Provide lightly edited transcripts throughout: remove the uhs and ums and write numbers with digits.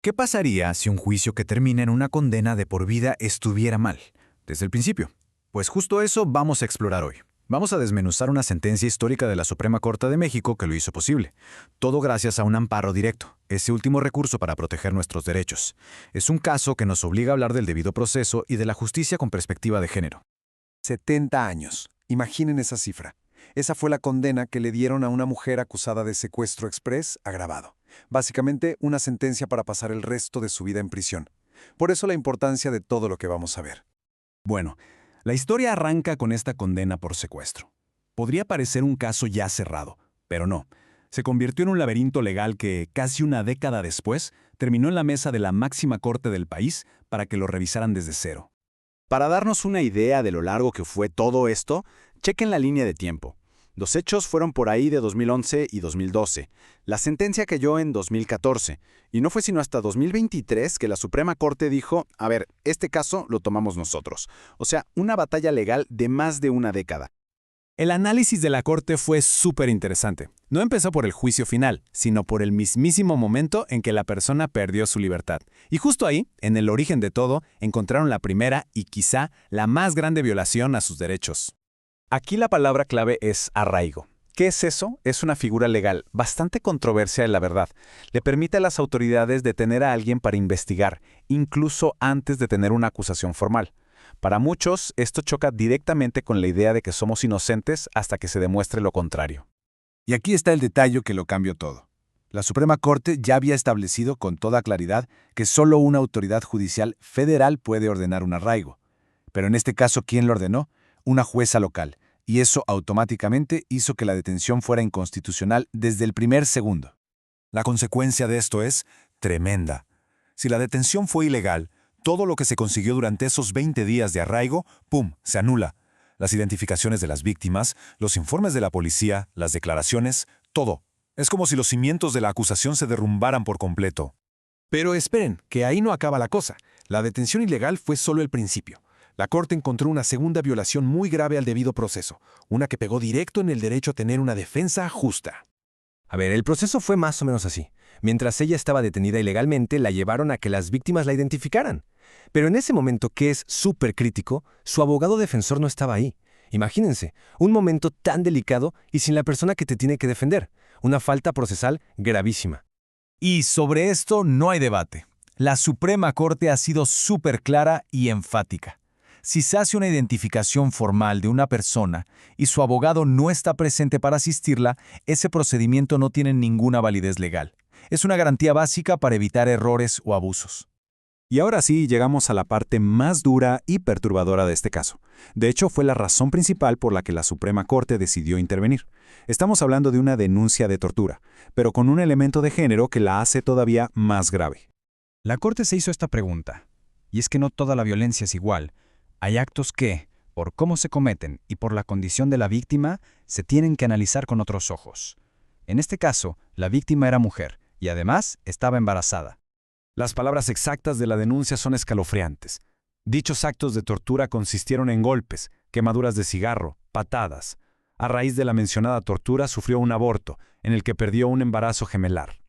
¿Qué pasaría si un juicio que termina en una condena de por vida estuviera mal, desde el principio? Pues justo eso vamos a explorar hoy. Vamos a desmenuzar una sentencia histórica de la Suprema Corte de México que lo hizo posible. Todo gracias a un amparo directo, ese último recurso para proteger nuestros derechos. Es un caso que nos obliga a hablar del debido proceso y de la justicia con perspectiva de género. 70 años. Imaginen esa cifra. Esa fue la condena que le dieron a una mujer acusada de secuestro exprés agravado. Básicamente, una sentencia para pasar el resto de su vida en prisión. Por eso la importancia de todo lo que vamos a ver. Bueno, la historia arranca con esta condena por secuestro. Podría parecer un caso ya cerrado, pero no. Se convirtió en un laberinto legal que, casi una década después, terminó en la mesa de la máxima corte del país para que lo revisaran desde cero. Para darnos una idea de lo largo que fue todo esto, chequen la línea de tiempo. Los hechos fueron por ahí de 2011 y 2012. La sentencia cayó en 2014, y no fue sino hasta 2023 que la Suprema Corte dijo, a ver, este caso lo tomamos nosotros. O sea, una batalla legal de más de una década. El análisis de la Corte fue súper interesante. No empezó por el juicio final, sino por el mismísimo momento en que la persona perdió su libertad. Y justo ahí, en el origen de todo, encontraron la primera y quizá la más grande violación a sus derechos. Aquí la palabra clave es arraigo. ¿Qué es eso? Es una figura legal bastante controversial, la verdad. Le permite a las autoridades detener a alguien para investigar, incluso antes de tener una acusación formal. Para muchos, esto choca directamente con la idea de que somos inocentes hasta que se demuestre lo contrario. Y aquí está el detalle que lo cambió todo. La Suprema Corte ya había establecido con toda claridad que solo una autoridad judicial federal puede ordenar un arraigo. Pero en este caso, ¿quién lo ordenó? Una jueza local, y eso automáticamente hizo que la detención fuera inconstitucional desde el primer segundo. La consecuencia de esto es tremenda. Si la detención fue ilegal, todo lo que se consiguió durante esos 20 días de arraigo, ¡pum!, se anula. Las identificaciones de las víctimas, los informes de la policía, las declaraciones, todo. Es como si los cimientos de la acusación se derrumbaran por completo. Pero esperen, que ahí no acaba la cosa. La detención ilegal fue solo el principio. La Corte encontró una segunda violación muy grave al debido proceso, una que pegó directo en el derecho a tener una defensa justa. A ver, el proceso fue más o menos así. Mientras ella estaba detenida ilegalmente, la llevaron a que las víctimas la identificaran. Pero en ese momento, que es súper crítico, su abogado defensor no estaba ahí. Imagínense, un momento tan delicado y sin la persona que te tiene que defender. Una falta procesal gravísima. Y sobre esto no hay debate. La Suprema Corte ha sido súper clara y enfática. Si se hace una identificación formal de una persona y su abogado no está presente para asistirla, ese procedimiento no tiene ninguna validez legal. Es una garantía básica para evitar errores o abusos. Y ahora sí llegamos a la parte más dura y perturbadora de este caso. De hecho, fue la razón principal por la que la Suprema Corte decidió intervenir. Estamos hablando de una denuncia de tortura, pero con un elemento de género que la hace todavía más grave. La Corte se hizo esta pregunta, y es que no toda la violencia es igual. Hay actos que, por cómo se cometen y por la condición de la víctima, se tienen que analizar con otros ojos. En este caso, la víctima era mujer y además estaba embarazada. Las palabras exactas de la denuncia son escalofriantes. Dichos actos de tortura consistieron en golpes, quemaduras de cigarro, patadas. A raíz de la mencionada tortura sufrió un aborto, en el que perdió un embarazo gemelar.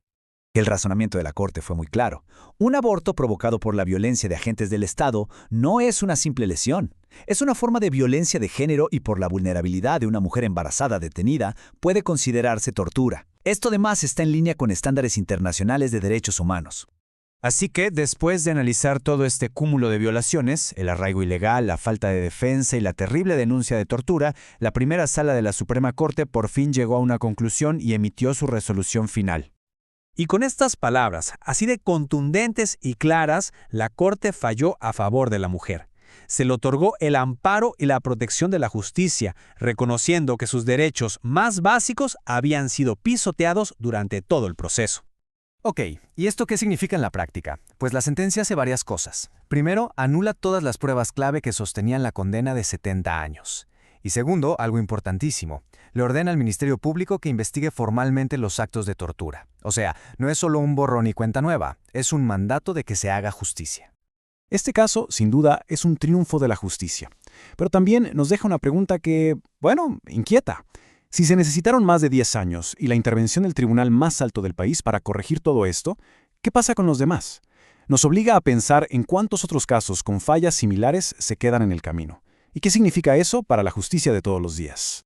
El razonamiento de la Corte fue muy claro. Un aborto provocado por la violencia de agentes del Estado no es una simple lesión. Es una forma de violencia de género y por la vulnerabilidad de una mujer embarazada detenida puede considerarse tortura. Esto además está en línea con estándares internacionales de derechos humanos. Así que, después de analizar todo este cúmulo de violaciones, el arraigo ilegal, la falta de defensa y la terrible denuncia de tortura, la primera sala de la Suprema Corte por fin llegó a una conclusión y emitió su resolución final. Y con estas palabras, así de contundentes y claras, la Corte falló a favor de la mujer. Se le otorgó el amparo y la protección de la justicia, reconociendo que sus derechos más básicos habían sido pisoteados durante todo el proceso. Ok, ¿y esto qué significa en la práctica? Pues la sentencia hace varias cosas. Primero, anula todas las pruebas clave que sostenían la condena de 70 años. Y segundo, algo importantísimo, le ordena al Ministerio Público que investigue formalmente los actos de tortura. O sea, no es solo un borrón y cuenta nueva, es un mandato de que se haga justicia. Este caso, sin duda, es un triunfo de la justicia. Pero también nos deja una pregunta que, inquieta. Si se necesitaron más de 10 años y la intervención del tribunal más alto del país para corregir todo esto, ¿qué pasa con los demás? Nos obliga a pensar en cuántos otros casos con fallas similares se quedan en el camino. ¿Y qué significa eso para la justicia de todos los días?